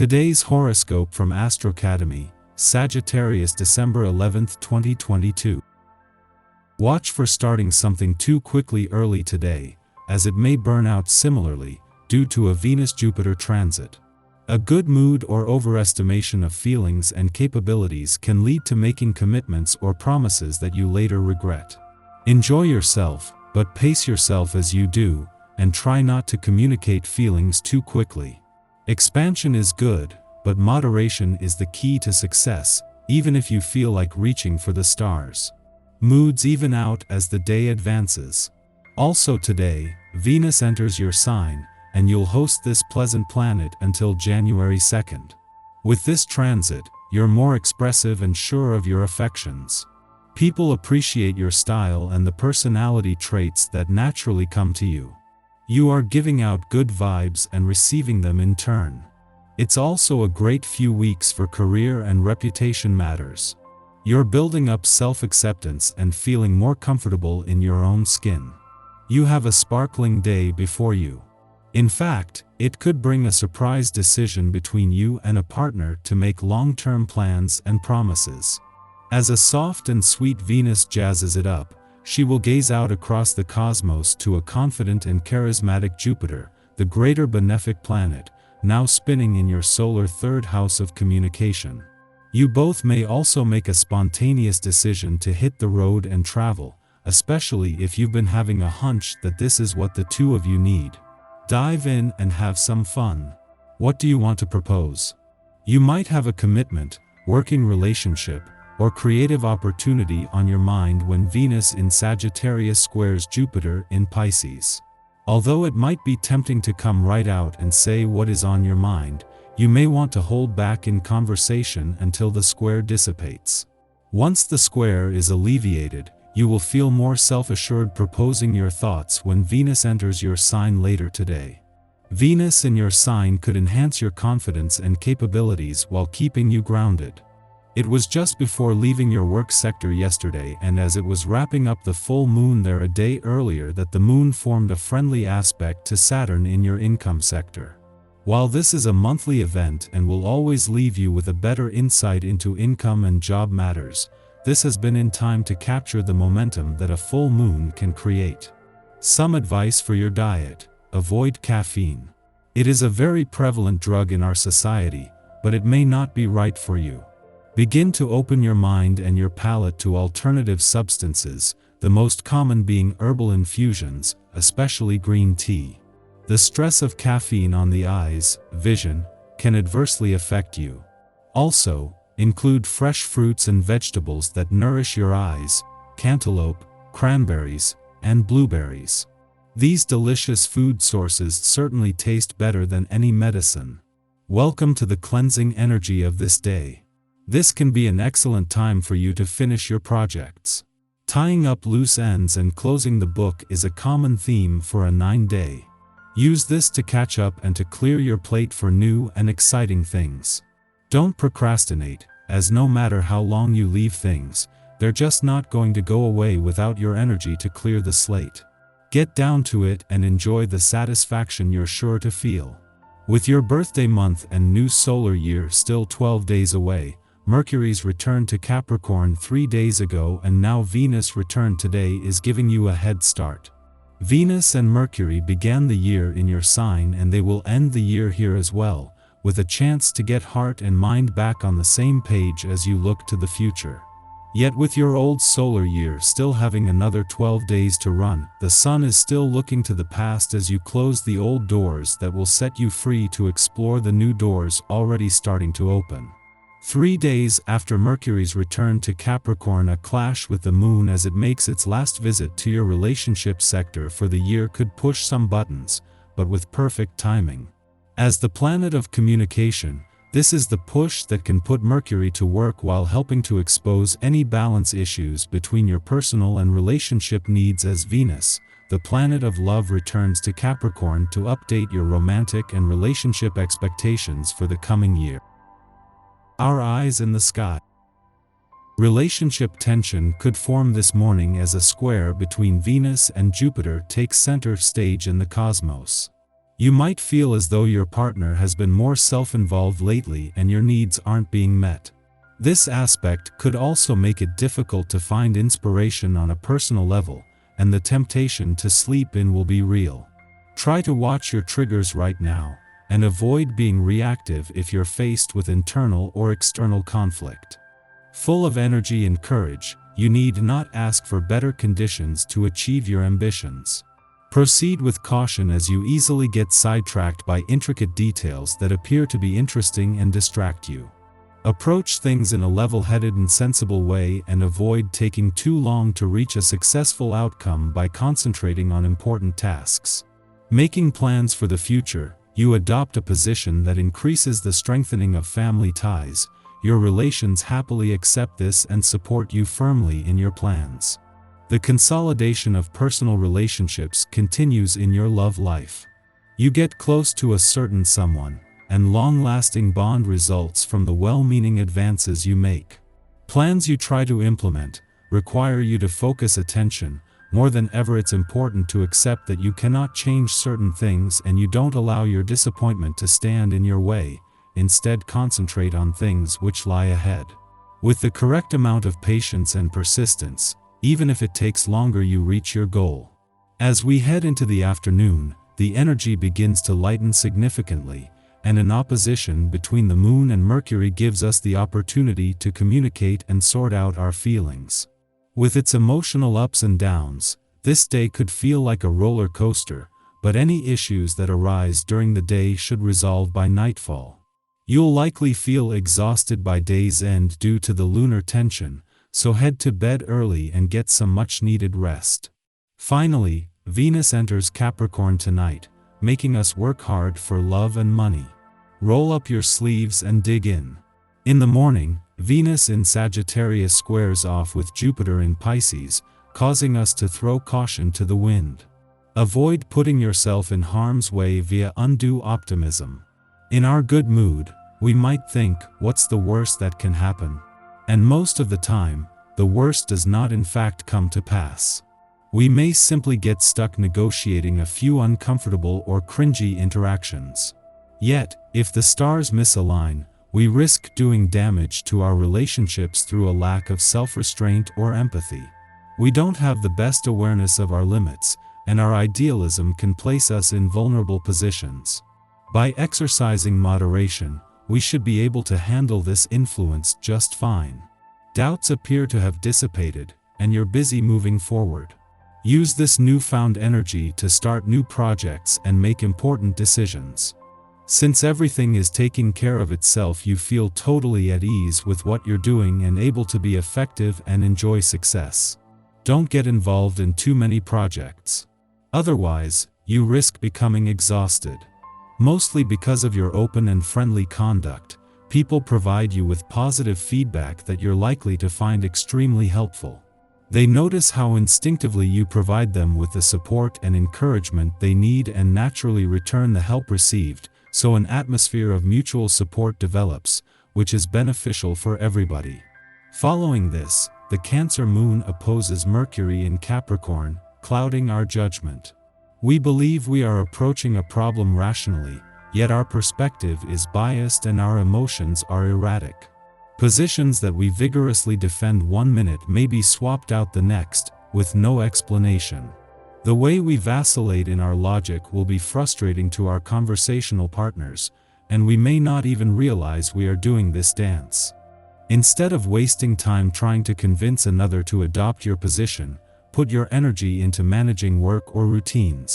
Today's horoscope from Astrocademy, Sagittarius December 11, 2022. Watch for starting something too quickly early today, as it may burn out similarly, due to a Venus-Jupiter transit. A good mood or overestimation of feelings and capabilities can lead to making commitments or promises that you later regret. Enjoy yourself, but pace yourself as you do, and try not to communicate feelings too quickly. Expansion is good, but moderation is the key to success, even if you feel like reaching for the stars. Moods even out as the day advances. Also today, Venus enters your sign, and you'll host this pleasant planet until January 2nd. With this transit, you're more expressive and sure of your affections. People appreciate your style and the personality traits that naturally come to you. You are giving out good vibes and receiving them in turn. It's also a great few weeks for career and reputation matters. You're building up self-acceptance and feeling more comfortable in your own skin. You have a sparkling day before you. In fact, it could bring a surprise decision between you and a partner to make long-term plans and promises. As a soft and sweet Venus jazzes it up, she will gaze out across the cosmos to a confident and charismatic Jupiter, the greater benefic planet, now spinning in your solar third house of communication. You both may also make a spontaneous decision to hit the road and travel, especially if you've been having a hunch that this is what the two of you need. Dive in and have some fun. What do you want to propose? You might have a commitment, working relationship, or creative opportunity on your mind when Venus in Sagittarius squares Jupiter in Pisces. Although it might be tempting to come right out and say what is on your mind, you may want to hold back in conversation until the square dissipates. Once the square is alleviated, you will feel more self-assured proposing your thoughts when Venus enters your sign later today. Venus in your sign could enhance your confidence and capabilities while keeping you grounded. It was just before leaving your work sector yesterday, and as it was wrapping up the full moon there a day earlier, that the moon formed a friendly aspect to Saturn in your income sector. While this is a monthly event and will always leave you with a better insight into income and job matters, this has been in time to capture the momentum that a full moon can create. Some advice for your diet: avoid caffeine. It is a very prevalent drug in our society, but it may not be right for you. Begin to open your mind and your palate to alternative substances, the most common being herbal infusions, especially green tea. The stress of caffeine on the eyes, vision, can adversely affect you. Also, include fresh fruits and vegetables that nourish your eyes: cantaloupe, cranberries, and blueberries. These delicious food sources certainly taste better than any medicine. Welcome to the cleansing energy of this day. This can be an excellent time for you to finish your projects. Tying up loose ends and closing the book is a common theme for a 9-day. Use this to catch up and to clear your plate for new and exciting things. Don't procrastinate, as no matter how long you leave things, they're just not going to go away without your energy to clear the slate. Get down to it and enjoy the satisfaction you're sure to feel. With your birthday month and new solar year still 12 days away, Mercury's return to Capricorn 3 days ago and now Venus' return today is giving you a head start. Venus and Mercury began the year in your sign, and they will end the year here as well, with a chance to get heart and mind back on the same page as you look to the future. Yet with your old solar year still having another 12 days to run, the sun is still looking to the past as you close the old doors that will set you free to explore the new doors already starting to open. 3 days after Mercury's return to Capricorn, a clash with the moon as it makes its last visit to your relationship sector for the year could push some buttons, but with perfect timing. As the planet of communication, this is the push that can put Mercury to work while helping to expose any balance issues between your personal and relationship needs as Venus, the planet of love, returns to Capricorn to update your romantic and relationship expectations for the coming year. Our eyes in the sky. Relationship tension could form this morning as a square between Venus and Jupiter takes center stage in the cosmos. You might feel as though your partner has been more self-involved lately and your needs aren't being met. This aspect could also make it difficult to find inspiration on a personal level, and the temptation to sleep in will be real. Try to watch your triggers right now, and avoid being reactive if you're faced with internal or external conflict. Full of energy and courage, you need not ask for better conditions to achieve your ambitions. Proceed with caution as you easily get sidetracked by intricate details that appear to be interesting and distract you. Approach things in a level-headed and sensible way and avoid taking too long to reach a successful outcome by concentrating on important tasks. Making plans for the future, you adopt a position that increases the strengthening of family ties. Your relations happily accept this and support you firmly in your plans. The consolidation of personal relationships continues in your love life. You get close to a certain someone, and long-lasting bond results from the well-meaning advances you make. Plans you try to implement require you to focus attention. More than ever, it's important to accept that you cannot change certain things and you don't allow your disappointment to stand in your way. Instead, concentrate on things which lie ahead. With the correct amount of patience and persistence, even if it takes longer, you reach your goal. As we head into the afternoon, the energy begins to lighten significantly, and an opposition between the Moon and Mercury gives us the opportunity to communicate and sort out our feelings. With its emotional ups and downs, this day could feel like a roller coaster, but any issues that arise during the day should resolve by nightfall. You'll likely feel exhausted by day's end due to the lunar tension, so head to bed early and get some much-needed rest. Finally, Venus enters Capricorn tonight, making us work hard for love and money. Roll up your sleeves and dig in. In the morning, Venus in Sagittarius squares off with Jupiter in Pisces, causing us to throw caution to the wind. Avoid putting yourself in harm's way via undue optimism. In our good mood, we might think, what's the worst that can happen? And most of the time, the worst does not in fact come to pass. We may simply get stuck negotiating a few uncomfortable or cringy interactions. Yet, if the stars misalign, we risk doing damage to our relationships through a lack of self-restraint or empathy. We don't have the best awareness of our limits, and our idealism can place us in vulnerable positions. By exercising moderation, we should be able to handle this influence just fine. Doubts appear to have dissipated, and you're busy moving forward. Use this newfound energy to start new projects and make important decisions. Since everything is taking care of itself, you feel totally at ease with what you're doing and able to be effective and enjoy success. Don't get involved in too many projects. Otherwise, you risk becoming exhausted. Mostly because of your open and friendly conduct, people provide you with positive feedback that you're likely to find extremely helpful. They notice how instinctively you provide them with the support and encouragement they need and naturally return the help received, so an atmosphere of mutual support develops, which is beneficial for everybody. Following this, the Cancer moon opposes Mercury in Capricorn, clouding our judgment. We believe we are approaching a problem rationally, yet our perspective is biased and our emotions are erratic. Positions that we vigorously defend one minute may be swapped out the next, with no explanation. The way we vacillate in our logic will be frustrating to our conversational partners, and we may not even realize we are doing this dance. Instead of wasting time trying to convince another to adopt your position, put your energy into managing work or routines.